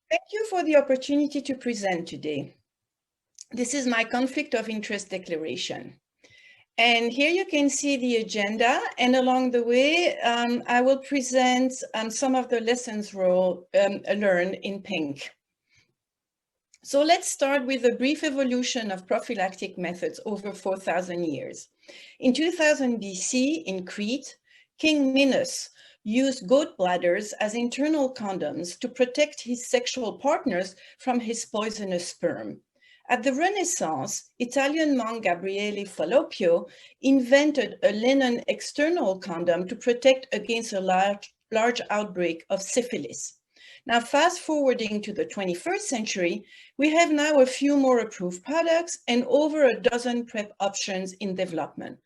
Thank you for the opportunity to present today. This is my conflict of interest declaration. And here you can see the agenda, and along the way, I will present some of the lessons learned in pink. So let's start with a brief evolution of prophylactic methods over 4,000 years. In 2000 BC, in Crete, King Minos used goat bladders as internal condoms to protect his sexual partners from his poisonous sperm. At the Renaissance, Italian monk Gabriele Falloppio invented a linen external condom to protect against a large outbreak of syphilis. Now, fast forwarding to the 21st century, we have now a few more approved products and over a dozen PrEP options in development.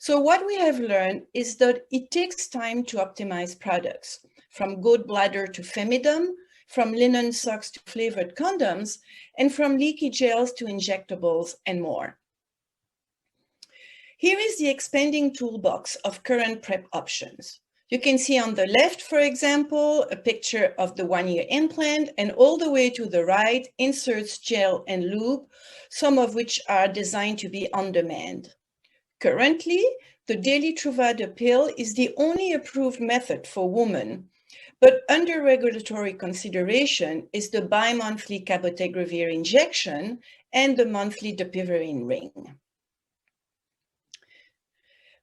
So what we have learned is that it takes time to optimize products, from goat bladder to femidom, from linen socks to flavored condoms, and from leaky gels to injectables and more. Here is the expanding toolbox of current PrEP options. You can see on the left, for example, a picture of the one-year implant, and all the way to the right, inserts, gel, and lube, some of which are designed to be on demand. Currently, the daily Truvada pill is the only approved method for women, but under regulatory consideration is the bi-monthly cabotegravir injection and the monthly dapivirine ring.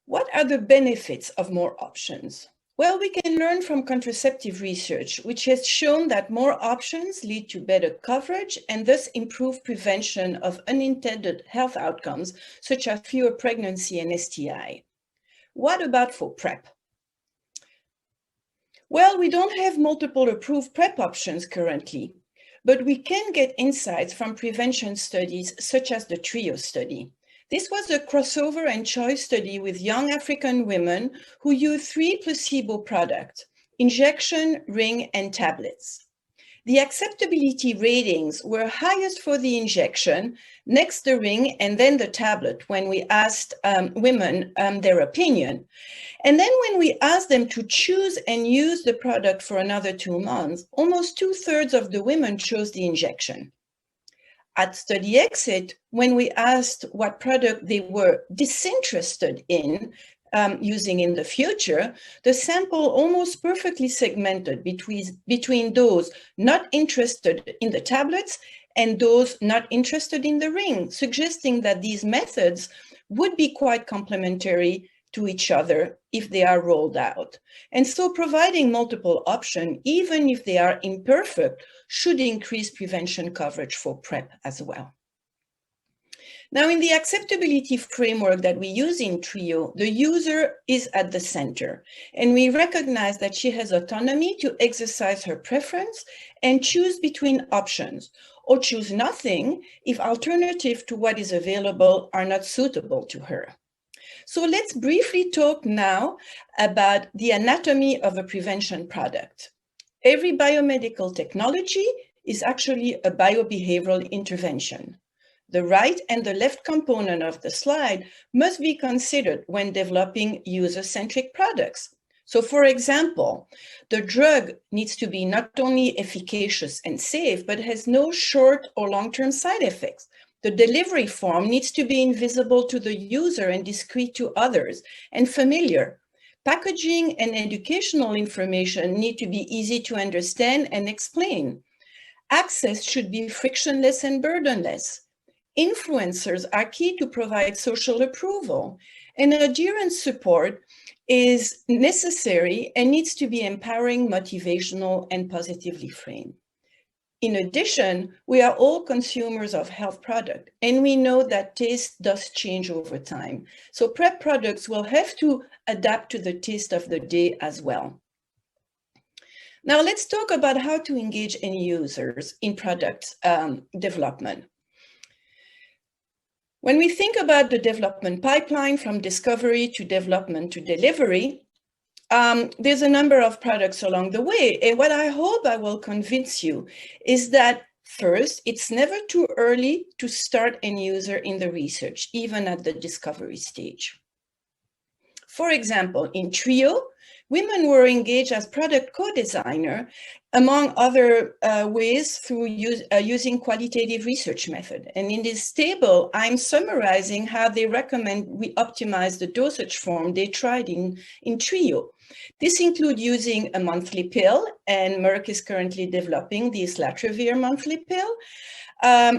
What are the benefits of more options? Well, we can learn from contraceptive research, which has shown that more options lead to better coverage and thus improve prevention of unintended health outcomes, such as fewer pregnancy and STI. What about for PrEP? Well, we don't have multiple approved PrEP options currently, but we can get insights from prevention studies such as the TRIO study. This was a crossover and choice study with young African women who used 3 placebo products: injection, ring, and tablets. The acceptability ratings were highest for the injection, next the ring, and then the tablet when we asked women their opinion. And then when we asked them to choose and use the product for another 2 months, almost 2/3 of the women chose the injection. At study exit, when we asked what product they were disinterested in using in the future, the sample almost perfectly segmented between those not interested in the tablets and those not interested in the ring, suggesting that these methods would be quite complementary to each other if they are rolled out. And so providing multiple options, even if they are imperfect, should increase prevention coverage for PrEP as well. Now, in the acceptability framework that we use in TRIO, the user is at the center, and we recognize that she has autonomy to exercise her preference and choose between options, or choose nothing if alternatives to what is available are not suitable to her. So let's briefly talk now about the anatomy of a prevention product. Every biomedical technology is actually a biobehavioral intervention. The right and the left component of the slide must be considered when developing user-centric products. So for example, the drug needs to be not only efficacious and safe, but has no short or long-term side effects. The delivery form needs to be invisible to the user and discreet to others and familiar. Packaging and educational information need to be easy to understand and explain. Access should be frictionless and burdenless. Influencers are key to provide social approval, and adherence support is necessary and needs to be empowering, motivational, and positively framed. In addition, we are all consumers of health products, and we know that taste does change over time. So PrEP products will have to adapt to the taste of the day as well. Now let's talk about how to engage end users in product development. When we think about the development pipeline from discovery to development to delivery, there's a number of products along the way. And what I hope I will convince you is that first, it's never too early to start end user in the research, even at the discovery stage. For example, in TRIO, Women were engaged as product co-designer, among other ways through using qualitative research method. And in this table, I'm summarizing how they recommend we optimize the dosage form they tried in TRIO. This includes using a monthly pill, and Merck is currently developing the islatravir monthly pill,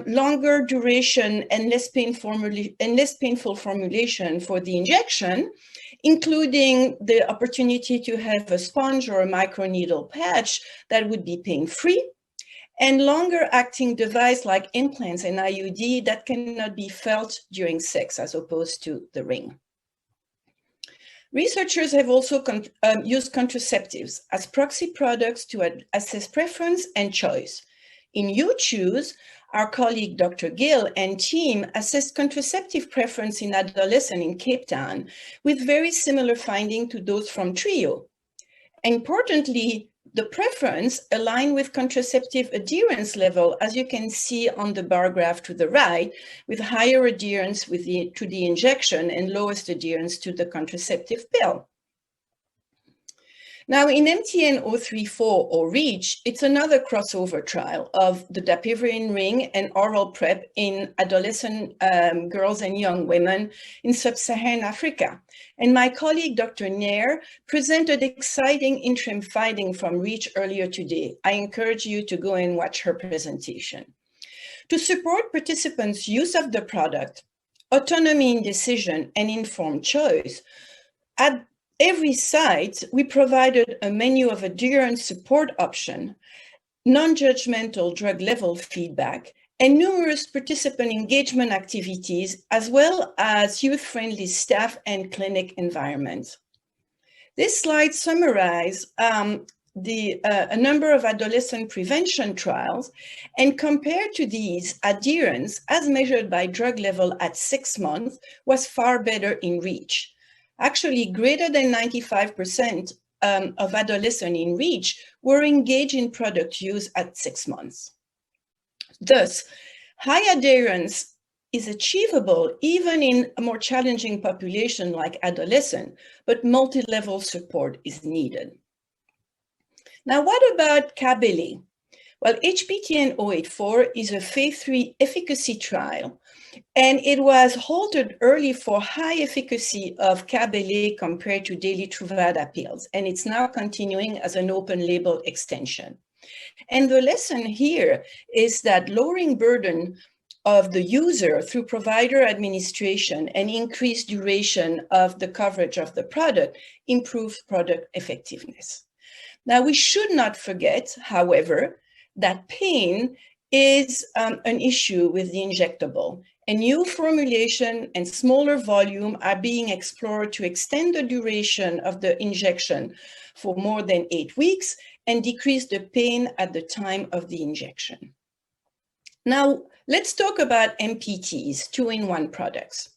longer duration and less painful formulation for the injection, including the opportunity to have a sponge or a microneedle patch that would be pain-free, and longer acting device like implants and IUD that cannot be felt during sex as opposed to the ring. Researchers have also used contraceptives as proxy products to assess preference and choice. In You Choose, our colleague Dr. Gill and team assessed contraceptive preference in adolescents in Cape Town with very similar findings to those from TRIO. Importantly, the preference aligned with contraceptive adherence level, as you can see on the bar graph to the right, with higher adherence to the injection and lowest adherence to the contraceptive pill. Now, in MTN 034 or REACH, it's another crossover trial of the dapivirine ring and oral PrEP in adolescent girls and young women in sub-Saharan Africa. And my colleague, Dr. Nair, presented exciting interim findings from REACH earlier today. I encourage you to go and watch her presentation. To support participants' use of the product, autonomy in decision, and informed choice, at every site, we provided a menu of adherence support option, non-judgmental drug level feedback, and numerous participant engagement activities, as well as youth-friendly staff and clinic environments. This slide summarizes a number of adolescent prevention trials, and compared to these, adherence, as measured by drug level at 6 months, was far better in REACH. Actually, greater than 95% of adolescents in REACH were engaged in product use at 6 months. Thus, high adherence is achievable even in a more challenging population like adolescent, but multi-level support is needed. Now, what about Cabele? Well, HPTN 084 is a phase 3 efficacy trial, and it was halted early for high efficacy of Cabele compared to daily Truvada pills, and it's now continuing as an open label extension. And the lesson here is that lowering burden of the user through provider administration and increased duration of the coverage of the product improves product effectiveness. Now, we should not forget, however, that pain is an issue with the injectable. A new formulation and smaller volume are being explored to extend the duration of the injection for more than 8 weeks and decrease the pain at the time of the injection. Now, let's talk about MPTs, 2-in-1 products.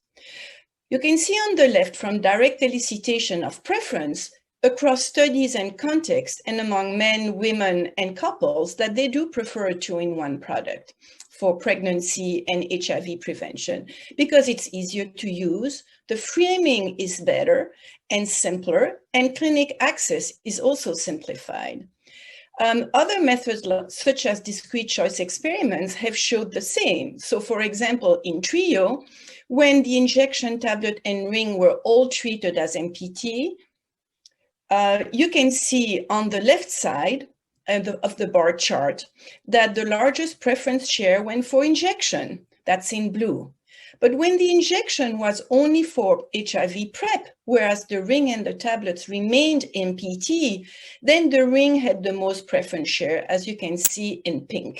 You can see on the left from direct elicitation of preference across studies and contexts and among men, women, and couples that they do prefer a 2-in-1 product for pregnancy and HIV prevention because it's easier to use, the framing is better and simpler, and clinic access is also simplified. Other methods such as discrete choice experiments have showed the same. So for example, in TRIO, when the injection tablet and ring were all treated as MPT, you can see on the left side of the bar chart that the largest preference share went for injection, that's in blue. But when the injection was only for HIV PrEP, whereas the ring and the tablets remained MPT, then the ring had the most preference share, as you can see in pink.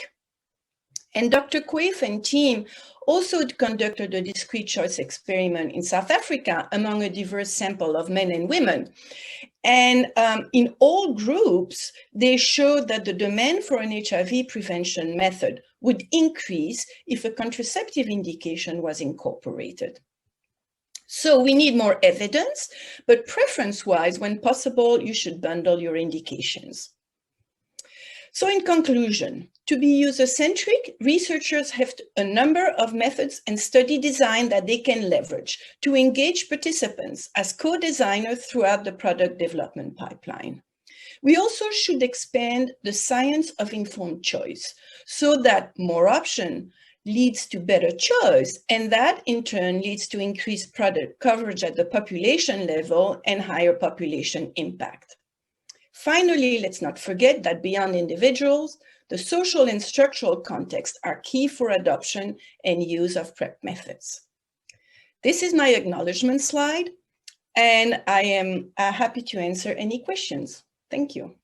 And Dr. Quaife and team also conducted a discrete choice experiment in South Africa among a diverse sample of men and women. And in all groups, they showed that the demand for an HIV prevention method would increase if a contraceptive indication was incorporated. So we need more evidence, but preference-wise, when possible, you should bundle your indications. So in conclusion, to be user-centric, researchers have a number of methods and study design that they can leverage to engage participants as co-designers throughout the product development pipeline. We also should expand the science of informed choice so that more option leads to better choice, and that in turn leads to increased product coverage at the population level and higher population impact. Finally, let's not forget that beyond individuals, the social and structural context are key for adoption and use of PrEP methods. This is my acknowledgement slide, and I am happy to answer any questions. Thank you.